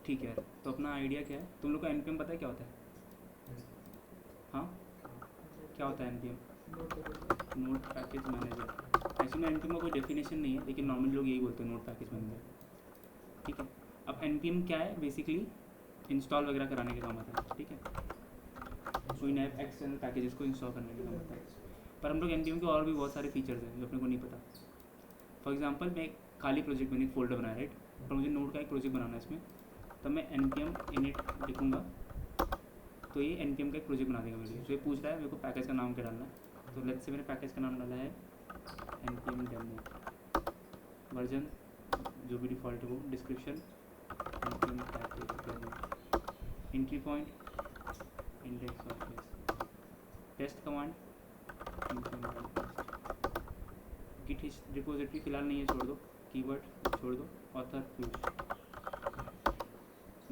ठीक है, तो अपना आइडिया क्या है, तुम लोग को एनपीएम पता है क्या होता है? हाँ, क्या होता है NPM? Node package manager. Actually NPM का कोई डेफिनेशन नहीं है, लेकिन नॉर्मली लोग यही बोलते हैं, नोड पैकेज मैनेजर। ठीक है, अब एनपीएम क्या है, बेसिकली इंस्टॉल वगैरह कराने का काम आता है। ठीक है, कोई नए एक्सटर्नल पैकेजेस को इंस्टॉल करने का काम आता है। पर हम लोग एनपीएम के और भी बहुत सारे फीचर्स हैं जो अपने को नहीं पता। फॉर एग्जांपल, मैं एक खाली प्रोजेक्ट मैंने एक फोल्डर बनाया, राइट, पर मुझे नोड का एक प्रोजेक्ट बनाना है इसमें, तब मैं npm init लिखूँगा तो ये npm का एक प्रोजेक्ट बना देगा मेरे लिए। जो ये पूछ रहा है मेरे को पैकेज का नाम क्या डालना है, तो लेट्स से मैंने पैकेज का नाम डाला है npm डेमो, वर्जन जो भी डिफ़ॉल्ट है वो, description npm package demo, entry point index of place, test command git repository फिलहाल नहीं है, छोड़ दो, कीवर्ड छोड़ दो, ऑथर पीयूष,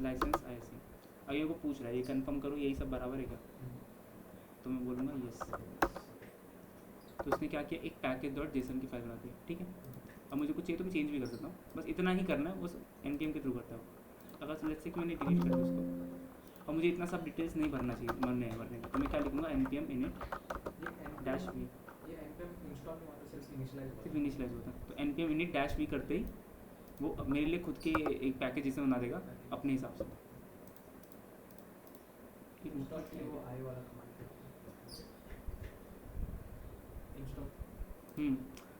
लाइसेंस आईसी। अगर वो पूछ रहा है ये कंफर्म करो यही सब बराबर है क्या, तो मैं बोलूँगा यस। तो उसने क्या किया, एक पैकेज डॉट जेसन की फाइल बना दी। ठीक है, अब मुझे कुछ चाहिए तो मैं चेंज भी कर सकता हूँ, बस इतना ही करना है, वो npm के थ्रू करता है। अगर लेट्स से कि मैंने डिलीट कर दिया उसको और मुझे इतना सब डिटेल्स नहीं भरना चाहिए भरने का, तो मैं क्या लिखूँगा, npm init डैश वी, सिर्फ इनिशियलाइज होता है, तो npm init डैश वी करते ही वो मेरे लिए खुद के एक पैकेज जैसे बना देगा अपने हिसाब से।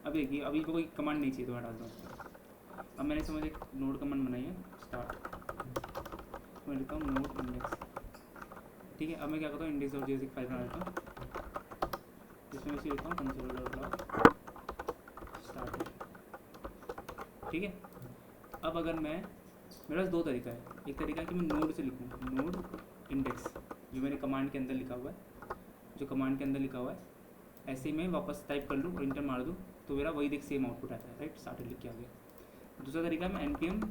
अब देखिए, अभी कोई कमांड नहीं चाहिए तो मैं डालता हूँ। अब मैंने समझ एक नोड कमांड बनाई है, स्टार्ट, मैं लिखता हूँ नोड इंडेक्स। ठीक है, अब मैं क्या करता हूँ, इंडेक्स और जेएस एक फाइल बना लेता हूँ, जिसमें मैं लिखता हूँ console.log स्टार्ट। ठीक है, अब अगर मैं, मेरे पास दो तरीका है, एक तरीका है कि मैं नोड से लिखूँ, नोड इंडेक्स जो मेरे कमांड के अंदर लिखा हुआ है, ऐसे ही मैं वापस टाइप कर लूँ और इंटर मार दूँ तो मेरा वही देख सेम आउटपुट आता है, राइट, स्टार्ट लिख के आ गया। दूसरा तरीका मैं npm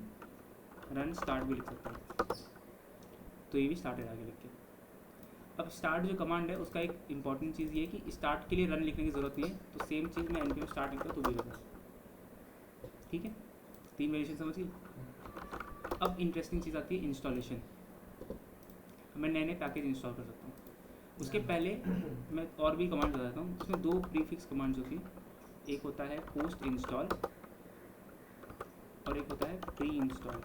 रन स्टार्ट भी लिख सकता हूँ, तो ये भी स्टार्टेड आगे लिख के। अब स्टार्ट जो कमांड है उसका एक इंपॉर्टेंट चीज़ ये है कि स्टार्ट के लिए रन लिखने की ज़रूरत नहीं है, तो सेम चीज़ मैं npm स्टार्ट लिखता हूँ तो भी होगा। ठीक है, तीन वेरिएशन समझ गई। अब इंटरेस्टिंग चीज़ आती है इंस्टॉलेशन। मैं नए नए पैकेज इंस्टॉल कर सकता हूँ। उसके पहले मैं और भी कमांड बताता हूँ, उसमें दो प्रीफिक्स कमांड्स होती हैं, एक होता है पोस्ट इंस्टॉल और एक होता है प्री इंस्टॉल।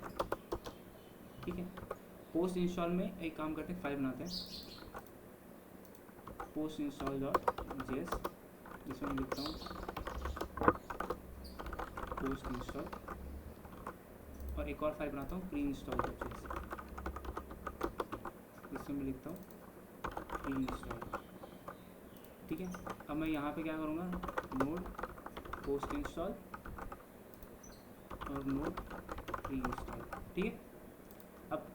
ठीक है, पोस्ट इंस्टॉल में एक काम करते हैं, फाइल बनाते हैं पोस्ट इंस्टॉल डॉट जेएस, जिसमें लिखता हूँ पोस्ट इंस्टॉल, और एक और फाइल बनाता हूँ प्री इंस्टॉल डॉट जेएस, जिसमें मैं लिखता हूँ प्री इंस्टॉल। ठीक है, अब मैं यहाँ पे क्या करूँगा, नोड पोस्ट इंस्टॉल और नोड प्री इंस्टॉल। ठीक है, अब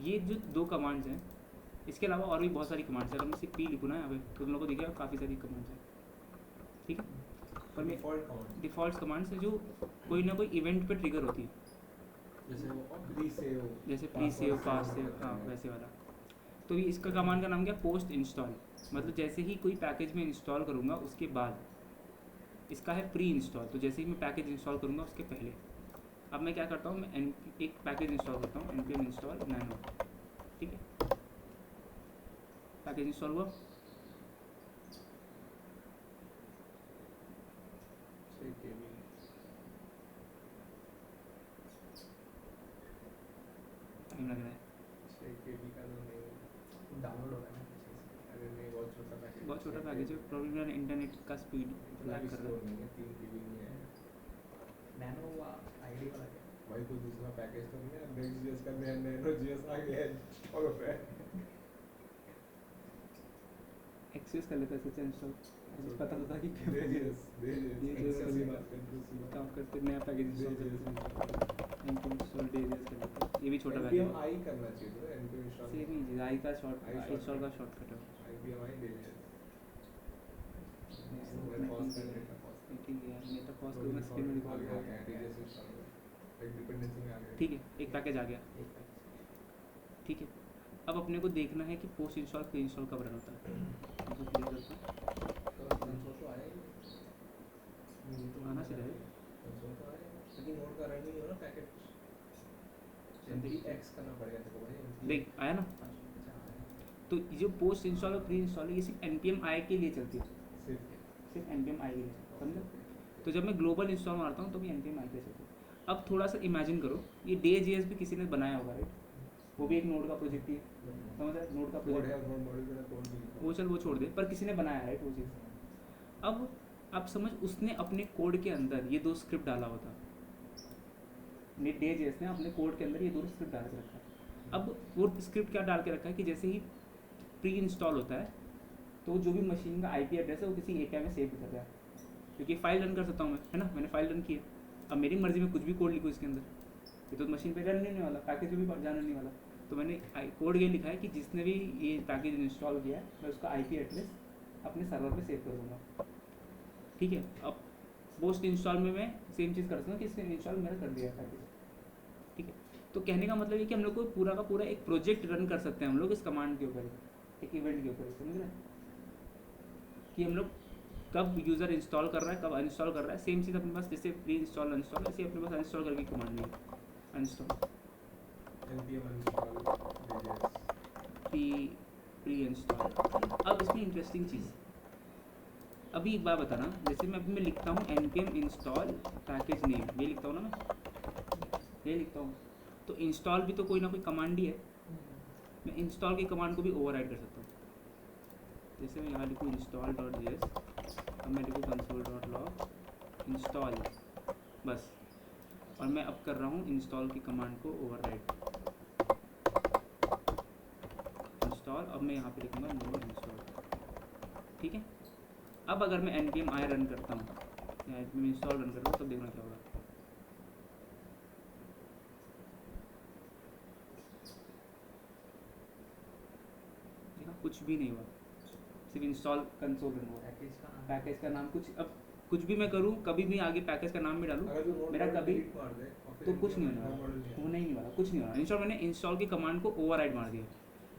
ये जो दो कमांड्स हैं, इसके अलावा और भी बहुत सारी कमांड्स हैं, अगर मैं सिर्फ पी लिखूँ ना यहाँ पे तो तुम लोगों को दिखेगा काफ़ी सारी कमांड्स हैं। ठीक है, पर मैं डिफ़ॉल्ट कमांड्स है जो कोई ना कोई इवेंट पे ट्रिगर होती है, जैसे प्री सेव, पास सेव, हाँ वैसे वाला। तो ये इसका कमांड का नाम क्या, पोस्ट इंस्टॉल, मतलब जैसे ही कोई पैकेज में इंस्टॉल करूँगा उसके बाद। इसका है प्री इंस्टॉल, तो जैसे ही मैं पैकेज इंस्टॉल करूँगा उसके पहले। अब मैं क्या करता हूँ, मैं एक पैकेज इंस्टॉल करता हूँ, npm इंस्टॉल नैनो। ठीक है, पैकेज इंस्टॉल हुआ, टाइम लग रहा है, बहुत छोटा पैकेज है, प्रॉब्लम है इंटरनेट का स्पीड लैग कर रहा है। नैनो आईडी वाला क्या भाई, कोई दूसरा पैकेज तो नहीं है, Next.js का नैनो जेएस आ गया है और पे एक्सेस कर लेता है सच इंस्टॉल, मुझे पता था कि काम करते नया पैकेज इंस्टॉल करते हैं, npm इंस्टॉल डेजेस कर लेते हैं, ये भी छोटा पैकेज npm आई करना चाहिए था, npm इंस्टॉल सेम ही चीज़, आई का शॉर्ट, इंस्टॉल का शॉर्टकट है। npm आई डेजेस ठीक है यार, मेटा पॉज करूँ मैं स्क्रीन में दिखा दूँ। ठीक है, एक पैकेज आ गया। ठीक है, अब अपने को देखना है कि पोस्ट इंस्टॉल प्री इंस्टॉल कब रन होता है, तो प्ले करता हूँ, आना चाहिए, लेकिन नोड का रन नहीं हो रहा पैकेज, npx करना पड़ेगा तेरे को भाई। देख आया ना। अच्छा, तो ये जो पोस्ट इंस्टॉल और प्री इंस्टॉल है ये सिर्फ npm i के लिए चलती है, सिर्फ npm i के लिए, समझा। तो जब मैं ग्लोबल इंस्टॉल मारता हूँ तो भी npm i के लिए चलती है। अब थोड़ा सा इमेजिन करो, ये Day.js भी किसी ने बनाया होगा राइट, वो भी एक नोड का प्रोजेक्ट ही है, समझ रहा है, नोड का प्रोजेक्ट, वो चल वो छोड़ दे, पर किसी ने बनाया राइट वो चीज़। अब आप समझ उसने अपने कोड के अंदर ये दो स्क्रिप्ट डाला होता, Day.js ने अपने कोड के अंदर ये दो स्क्रिप्ट डाल के रखा है। अब वो स्क्रिप्ट क्या डाल के रखा है कि जैसे ही प्री इंस्टॉल होता है तो जो भी मशीन का आईपी एड्रेस है वो किसी एपीआई में सेव कर रहा है, क्योंकि फाइल रन कर सकता हूँ मैं, है ना, मैंने फाइल रन की है। अब मेरी मर्जी में कुछ भी कोड लिखूँ इसके अंदर, ये तो मशीन पे रन नहीं होने वाला, पैकेज में भी जाना नहीं वाला। तो मैंने कोड ये लिखा है कि जिसने भी ये पैकेज इंस्टॉल किया है मैं उसका आईपी एड्रेस अपने सर्वर पे सेव कर दूँगा, ठीक है। अब पोस्ट इंस्टॉल में मैं सेम चीज़ कर सकता हूँ कि इसने इंस्टॉल मेरा कर दिया है पैकेज, ठीक है। तो कहने का मतलब ये कि हम लोग को पूरा का पूरा एक प्रोजेक्ट रन कर सकते हैं हम लोग इस कमांड के ऊपर, एक इवेंट के ऊपर, समझ रहे हैं कि हम लोग कब यूज़र इंस्टॉल कर रहा है कब अनइंस्टॉल कर रहा है। सेम चीज़ अपने पास जैसे प्री इंस्टॉल अनइंस्टॉल, ऐसे अपने पास अनइंस्टॉल करके कमांड नहीं है, uninstall npm uninstall pre install. अब इसमें इंटरेस्टिंग चीज़, अभी एक बार बताना, जैसे मैं अभी मैं लिखता हूँ npm इंस्टॉल पैकेज नेम, ये लिखता हूँ ना मैं, ये लिखता हूँ, तो इंस्टॉल भी तो कोई ना कोई कमांड ही है, मैं इंस्टॉल की कमांड को भी ओवरराइड कर सकता हूँ। जैसे मैं यहाँ लिखूँ install.js, अब मैं लिखूँ console.log इंस्टॉल, बस, और मैं अब कर रहा हूँ इंस्टॉल की कमांड को ओवरराइड, इंस्टॉल, अब मैं यहाँ पे लिखूँगा नो इंस्टॉल, ठीक है। अब अगर मैं npm i रन करता हूँ या npm इंस्टॉल रन करता हूँ तब देखना क्या होगा। देखा कुछ भी नहीं हुआ, सिर्फ इंस्टॉल कंसोल रन हुआ, पैकेज का नाम कुछ, अब कुछ भी मैं करूँ कभी भी आगे पैकेज का नाम भी डालूँ मेरा कभी तो कुछ नहीं होने वाला, वो नहीं वाला, कुछ नहीं होना। इंस्टॉल मैंने इंस्टॉल की कमांड को ओवरराइड मार दिया,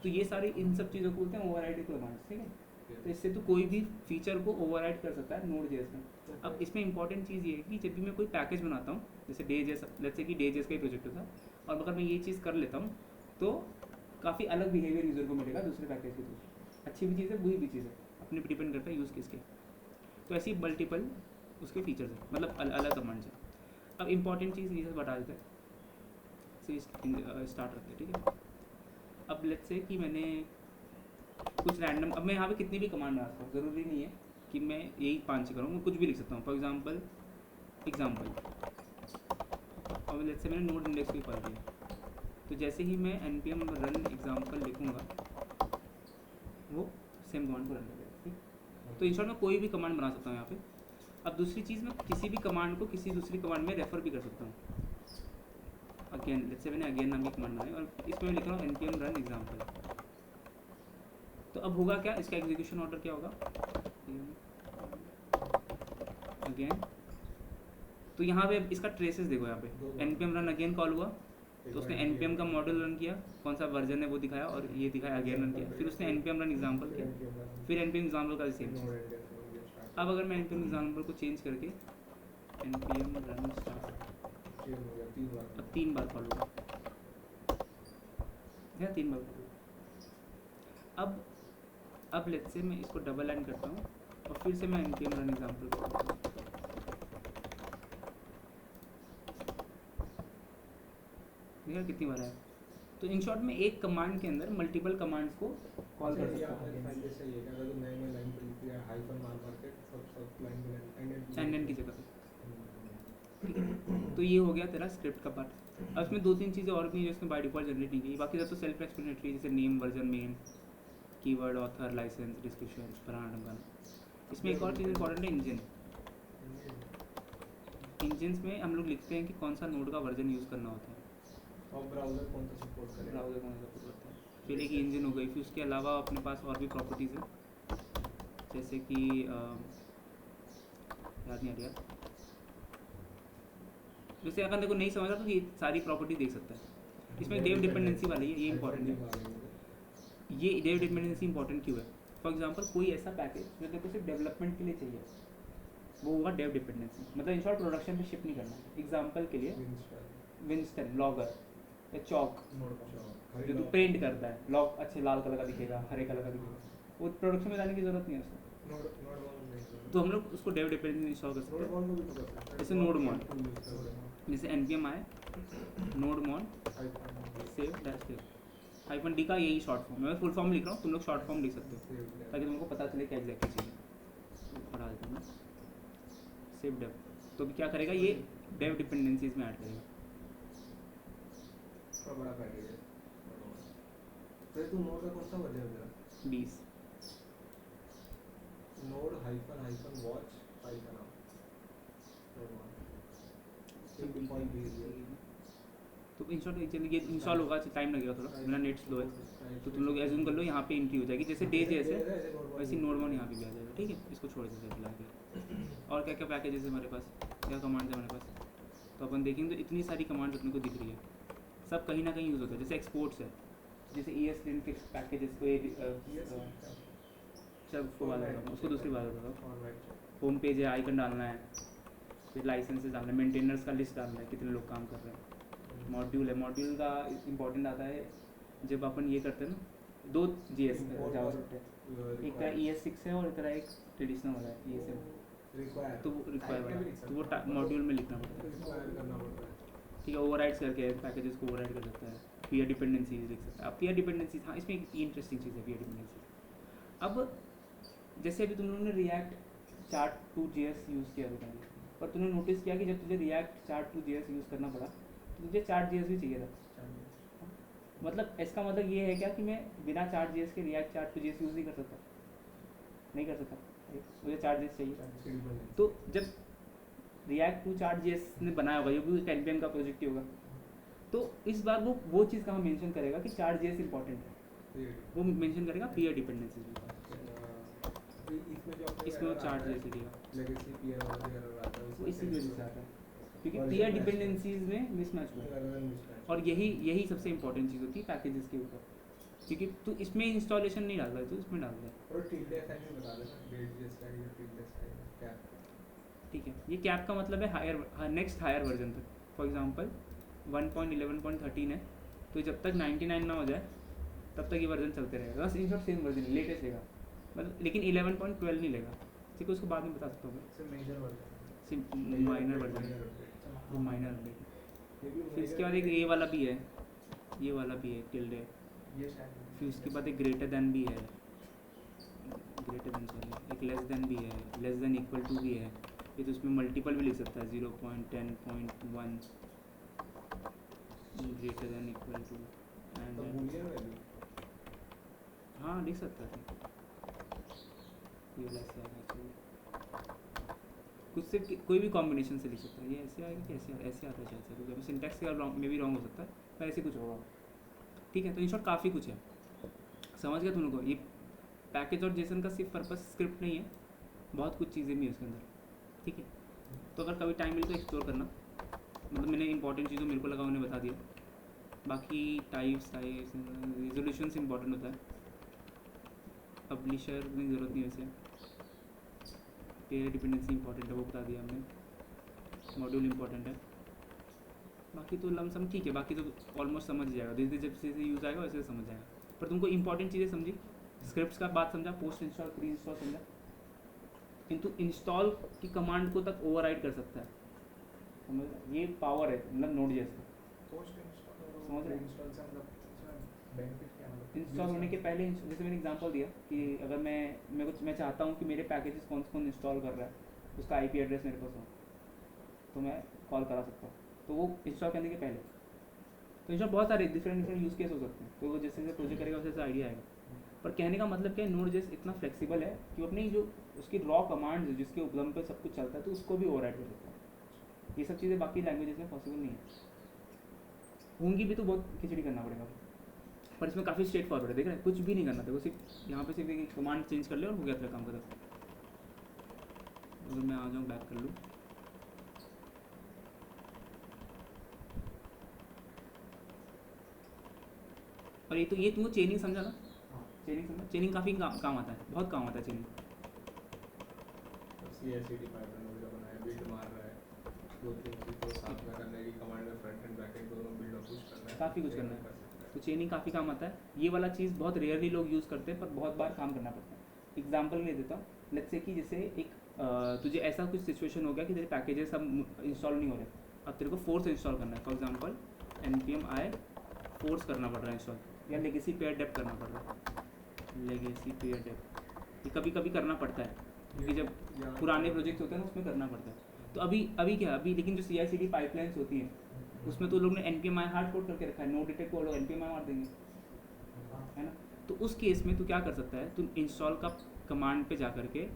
तो ये सारी इन सब चीज़ों को बोलते हैं ओवरराइड कमांड्स, ठीक है। तो इससे तो कोई भी फीचर को ओवरराइड कर सकता है Node.js में। अब इसमें इंपॉर्टेंट चीज़ ये है कि जब भी मैं कोई पैकेज बनाता हूँ, जैसे Day.js, लेट्स से कि Day.js का ही प्रोजेक्ट होता है, और अगर मैं ये चीज़ कर लेता हूँ तो काफ़ी अलग बिहेवियर यूज़र को मिलेगा दूसरे पैकेज के थ्रू। अच्छी भी चीज़ है बुरी भी चीज़ है, अपने पर डिपेंड करता है यूज़ केस के। तो ऐसी मल्टीपल उसके फीचर्स हैं, मतलब अलग कमांड्स हैं। अब इंपॉर्टेंट चीज़ ये बता देते हैं, स्टार्ट रखते हैं, ठीक है। अब लेट्स से कि मैंने कुछ रैंडम, अब मैं यहाँ पे कितनी भी कमांड बना सकता हूँ, ज़रूरी नहीं है कि मैं यही 5 करूँ, मैं कुछ भी लिख सकता हूँ। फॉर एग्जांपल अब लेट्स से मैंने नोड इंडेक्स भी पढ़ दिया, तो जैसे ही मैं npm रन एग्जाम्पल लिखूँगा वो सेम कमांड को रन कर देगा, ठीक। तो इन शॉर्ट में कोई भी कमांड बना सकता हूँ यहाँ पे। अब दूसरी चीज़, मैं किसी भी कमांड को किसी दूसरी कमांड में रेफर भी कर सकता हूँ। अगेन लेट्स से मैंने अगेन नाम की कमांड बनाई और इसमें मैं लिख रहा हूँ npm रन एग्जाम्पल, तो अब होगा क्या, इसका एग्जीक्यूशन ऑर्डर क्या होगा, अगेन। तो यहाँ पे इसका ट्रेसेस देखो, यहाँ पे npm रन अगेन कॉल हुआ तो उसने npm का मॉडल रन किया, कौन सा वर्जन है वो दिखाया, और ये दिखाया अगेन रन किया, फिर उसने npm रन एग्जाम्पल किया, फिर npm एग्जाम्पल का सेम चीज़। अब अगर मैं npm एग्जाम्पल को चेंज करके npm रन स्टार्ट, अब 3 बार कॉल हुआ, 3 बार कॉल हुआ। अब लेट्स से मैं इसको डबल लाइन करता हूँ और फिर से मैं npm रन एग्जाम्पल करता हूँ, देखा कितनी बार है। तो इन शॉर्ट में एक कमांड के अंदर मल्टीपल कमांड्स को कॉल कर सकता हूँ, एंड की जगह पे। तो ये हो गया तेरा स्क्रिप्ट का पार्ट। अब इसमें 2-3 चीज़ें और भी हैं जो इसमें बाय डिफॉल्ट जनरेट नहीं की, बाकी सब तो सेल्फ एक्सप्लेनेटरी, जैसे name, version, main, keyword, author, license, description, फलाना। इसमें एक और चीज़ इंपॉर्टेंट है, इंजन। इंजन्स में हम लोग लिखते हैं कि कौन सा नोड का वर्जन यूज़ करना होता है और ब्राउज़र कौन सा सपोर्ट करेगा, ब्राउज़र कौन सा सपोर्ट करता है। फिर एक इंजन हो गई, फिर उसके अलावा अपने पास और भी प्रॉपर्टीज़ हैं, जैसे कि याद नहीं आ रहा, जैसे अगर देखो नहीं समझ रहा तो ये सारी प्रॉपर्टी देख सकता है। इसमें डेव डिपेंडेंसी वाली है, ये इंपॉर्टेंट है। ये डेव डिपेंडेंसी इंपॉर्टेंट क्यों है, फॉर एग्जांपल कोई ऐसा पैकेज जो देखो सिर्फ डेवलपमेंट के लिए चाहिए, वो होगा डेव डिपेंडेंसी, मतलब इन शॉर्ट प्रोडक्शन पे शिप नहीं करना। एग्जांपल के लिए विंस्टन लॉगर, या चौक, जो तू पेंट करता है, लॉक अच्छे लाल कलर का दिखेगा, हरे कलर का दिखेगा, वो प्रोडक्शन में जाने की जरूरत नहीं है उसको। तो हम लोग उसको डेव डिपेंडेंसी इंस्टॉल कर सकते हैं, जैसे नोड मॉड, जैसे npm आए node mod save dash save, hyphen D का यही शॉर्ट फॉर्म, मैं फुल फॉर्म लिख रहा हूँ, तुम लोग शॉर्ट फॉर्म लिख सकते हो ताकि तुमको पता चले क्या एग्जैक्टली चाहिए। पढ़ा देता हूँ मैं, सेव डेव, तो क्या करेगा ये डेव डिपेंडेंसीज में ऐड करेगा। बड़ा पैकेज है। फिर तू नोड का कौन सा वर्जन है तेरा? 20 node hyphen hyphen watch hyphen up तो इंस्टॉल ये इंस्टॉल होगा, टाइम लगेगा थोड़ा, मेरा नेट स्लो है, तो तुम लोग एज्यूम कर लो यहाँ पे एंट्री हो जाएगी, जैसे डे जैसे वैसे नोड वन यहाँ पे भी आ जाएगा। ठीक है, इसको छोड़ देते फिलहाल के। और क्या क्या पैकेजेस है हमारे पास, क्या कमांड है हमारे पास, तो अपन देखेंगे तो इतनी सारी कमांड अपने को दिख रही है, सब कहीं ना कहीं यूज़ होता है। जैसे एक्सपोर्ट्स है, जैसे ESLint के पैकेजेस को सब उसको बात बताता हूँ, उसको दूसरी बात बताता हूँ। होम पेज है, आइकन डालना है, फिर लाइसेंसेस डालना है, मेंटेनर्स का लिस्ट डालना है, कितने लोग काम कर रहे हैं। मॉड्यूल है, मॉड्यूल का इम्पोर्टेंट आता है जब अपन ये करते हैं ना, 2 JS जावास्क्रिप्ट है, एक तरह ES6 है और एक तरह एक ट्रेडिशनल वाला है ESM, तो वो रिक्वायर वाला, तो वो मॉड्यूल में लिखना पड़ता है। ठीक है, ओवरराइड्स करके पैकेजेस को ओवरराइड कर सकता है, पीयर डिपेंडेंसीज लिख सकता है। अब पीयर डिपेंडेंसीज, हाँ इसमें एक इंटरेस्टिंग चीज़ है पीयर डिपेंडेंसीज। अब जैसे अभी तुम लोगों ने react chart to JS use किया था, पर तुमने नोटिस किया कि जब तुझे react chart to JS use करना पड़ा तो तुझे चार्ट JS भी चाहिए था। मतलब इसका मतलब ये है क्या कि मैं बिना चार्ट JS के react chart to JS use नहीं कर सकता, नहीं कर सकता, मुझे चार्ट JS चाहिए। तो जब रिएक्ट टू चार्ट JS ने बनाया होगा, ये भी एक npm का प्रोजेक्ट ही होगा, तो इस बार वो चीज़ कहाँ मेंशन करेगा कि चार्ट JS इंपॉर्टेंट है, वो मेंशन करेगा पीयर डिपेंडेंसीज में, इसमें वो चार्ट JS लिखेगा, वो इसी की वजह से आता है क्योंकि पीयर डिपेंडेंसीज में मिसमैच हुआ है। और यही सबसे इंपॉर्टेंट चीज़ होती है पैकेजेस के ऊपर, क्योंकि तू इसमें इंस्टॉलेशन नहीं डालता है, तो इसमें डालता है। ठीक है, ये कैप का मतलब है हायर, नेक्स्ट हायर वर्जन तक। फॉर एग्जांपल 1.11.13 है, तो जब तक 99 ना हो जाए तब तक ये वर्जन चलते रहेगा, बस इन सेम वर्जन लेटेस्ट लेगा, मतलब लेकिन 11.12 नहीं लेगा। ठीक है, उसको बाद में बता सकता हूँ मैं, माइनर वर्जन, वो माइनर अपडेट। फिर इसके बाद एक ये वाला भी है, ये वाला भी है टिल्डे, फिर उसके बाद एक ग्रेटर देन भी है, ग्रेटर देन सॉरी एक लेस देन भी है, लेस देन इक्वल टू भी है, फिर तो उसमें मल्टीपल भी लिख सकता है 0.10.1 greater than equal to and हाँ लिख सकता है, ये वाला ऐसे आएगा, कुछ से कोई भी कॉम्बिनेशन से लिख सकता है, ये ऐसे आएगा कि ऐसे आता है शायद से, क्योंकि सिंटैक्स के में भी रॉन्ग हो सकता है, पर ऐसे कुछ होगा। ठीक है, तो इन शॉर्ट काफ़ी कुछ है, समझ गया तुम लोग को। ये पैकेज और जेसन का सिर्फ पर्पस स्क्रिप्ट नहीं है, बहुत कुछ चीज़ें भी है उसके अंदर। ठीक है, तो अगर कभी टाइम मिले तो एक्सप्लोर करना, मतलब मैंने इंपॉर्टेंट चीज़ों मेरे को लगा उन्हें बता दिया, बाकी टाइप्स रेजोल्यूशन इंपॉर्टेंट होता है, पब्लिशर की ज़रूरत नहीं वैसे, पेयर डिपेंडेंसी इंपॉर्टेंट है वो बता दिया हमने, मॉड्यूल इंपॉर्टेंट है, बाकी तो लमसम ठीक है, बाकी तो ऑलमोस्ट समझ जाएगा, धीरे धीरे जब से यूज़ आएगा वैसे समझ जाएगा, पर तुमको इंपॉर्टेंट चीज़ें समझी, स्क्रिप्ट्स का बात समझा, पोस्ट इंस्टॉल प्री इंस्टॉल समझा, किंतु इंस्टॉल की कमांड को तक ओवरराइड कर सकता है, समझ, ये पावर है मतलब नोड जैसे, समझ रहे हैं। इंस्टॉल होने के पहले, जैसे मैंने एग्जांपल दिया कि अगर मैं चाहता हूँ कि मेरे पैकेजेस कौन इंस्टॉल कर रहा है, उसका IP एड्रेस मेरे पास हो, तो मैं कॉल करा सकता हूँ, तो वो इंस्टॉल करने के पहले। तो इंस्टॉल बहुत सारे डिफरेंट यूज़ केस हो सकते हैं, तो वो जैसे जैसे प्रोजेक्ट करेगा वैसे आइडिया आएगा, पर कहने का मतलब क्या है, नोड जेस इतना फ्लेक्सिबल है कि अपनी जो उसकी रॉ कमांड्स जिसके उपलब्ध पे सब कुछ चलता है, तो उसको भी ओवरराइड कर सकता है। ये सब चीज़ें बाकी लैंग्वेजेस में पॉसिबल नहीं है, होंगी भी तो बहुत खिचड़ी करना पड़ेगा, पर इसमें काफ़ी स्ट्रेट फॉरवर्ड है, देख रहे हैं, कुछ भी नहीं करना था, वो सिर्फ यहाँ पे सिर्फ एक कमांड चेंज कर ले और हो गया तेरा काम खत्म। अगर मैं आ जाऊँ बैक कर लूँ, और ये तुमको चेनिंग समझा ना, चेनिंग समझा, चेनिंग काफ़ी काम आता है, बहुत काम आता है चेनिंग। CI/CD पाइपलाइन वगैरह बनाया, बिल्ड मार रहा है, दो तीन चीज़ को साथ में करने की कमांड में फ्रंट एंड बैक एंड दोनों बिल्ड और पुश करना है, काफ़ी कुछ chain करना में है। कर सकते हैं। तो चेनिंग काफ़ी काम आता है। ये वाला चीज़ बहुत रेयरली लोग यूज़ करते हैं, पर बहुत बार काम करना पड़ता है। एग्जांपल ले देता हूँ, लेट्स से कि जैसे एक तुझे ऐसा कुछ सिचुएशन हो गया कि तेरे पैकेजेस सब इंस्टॉल नहीं हो रहे, अब तेरे को फोर्स इंस्टॉल करना है। For example npm i force करना पड़ रहा है इंस्टॉल, या लेगेसी पेयर डेप करना पड़ रहा है। लेगेसी पेयर डेप ये कभी कभी करना पड़ता है, क्योंकि जब यहाँ पुराने प्रोजेक्ट होते हैं ना उसमें करना पड़ता है। तो अभी क्या अभी लेकिन जो CI/CD पाइपलाइंस होती हैं उसमें तो लोग ने npm i हार्ड कोड करके रखा है, नो डिटेक्ट को लोग npm i मार देंगे, है ना। तो उस केस में तू क्या कर सकता है, तू इंस्टॉल का कमांड पे जा करके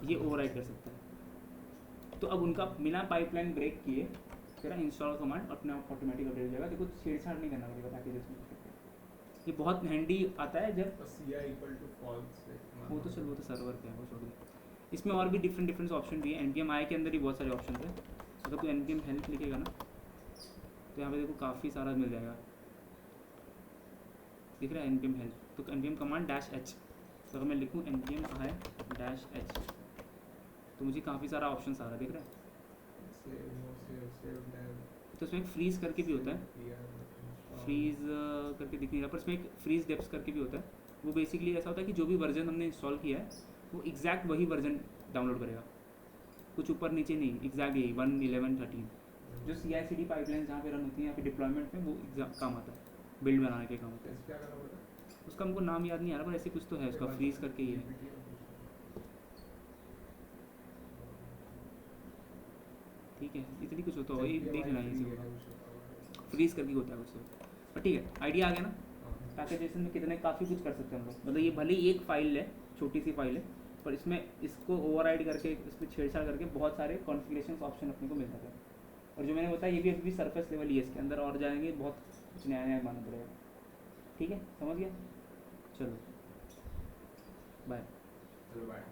ये ओवरराइड कर सकता है। तो अब उनका बिना पाइपलाइन ब्रेक किए तेरा इंस्टॉल कमांड अपने आप ऑटोमेटिक अपडेट हो जाएगा, देखो छेड़छाड़ नहीं करना पड़ेगा पैकेजेस में। ये बहुत हैंडी आता है जब तो CI equal to false है। वो तो सर्वर पे है, वो छोड़ दे। इसमें और भी डिफरेंट ऑप्शन भी है, npm i के अंदर ही बहुत सारे ऑप्शन है। अगर तू npm हेल्प लिखेगा ना तो यहाँ पे देखो काफ़ी सारा मिल जाएगा, दिख रहा है npm हेल्प। तो npm कमांड -h, तो अगर मैं लिखूँ npm i -h तो मुझे काफ़ी सारा ऑप्शन आ रहा है, दिख रहा है। तो इसमें एक फ्रीज़ करके भी होता है, फ्रीज़ करके दिख नहीं रहा, पर इसमें एक फ्रीज़ डेप्स करके भी होता है। वो बेसिकली ऐसा होता है कि जो भी वर्जन हमने इंस्टॉल किया है वो एग्जैक्ट वही वर्जन डाउनलोड करेगा, कुछ ऊपर नीचे नहीं, एग्जैक्ट यही 1, 11, 13 जो CI/CD पाइपलाइन जहाँ पे रन होती है यहाँ पे डिप्लॉयमेंट में वो एग्जाम काम आता है, बिल्ड बनाने के काम होता है। क्या करना पड़ता है? उसका हमको नाम याद नहीं आ रहा, पर ऐसे कुछ तो है उसका, फ्रीज़ करके ही है। ठीक है, इतनी कुछ होता होगा, ये देख लेना इसी को फ्रीज़ करके होता है कुछ। पर ठीक है, आइडिया आ गया ना। पैकेजेशन में कितने काफ़ी कुछ कर सकते हैं हम लोग, मतलब ये भले ही एक फाइल है, छोटी सी फाइल है, पर इसमें इसको ओवरराइड करके इस पर छेड़छाड़ करके बहुत सारे कॉन्फ़िगरेशन ऑप्शन अपने को मिल जाते हैं। और जो मैंने बताया ये भी अभी भी सरफेस लेवल ही है, इसके अंदर और जाएंगे बहुत कुछ नया नया मानना पड़ेगा। ठीक है, समझ गया, चलो बाय। चलो बाय।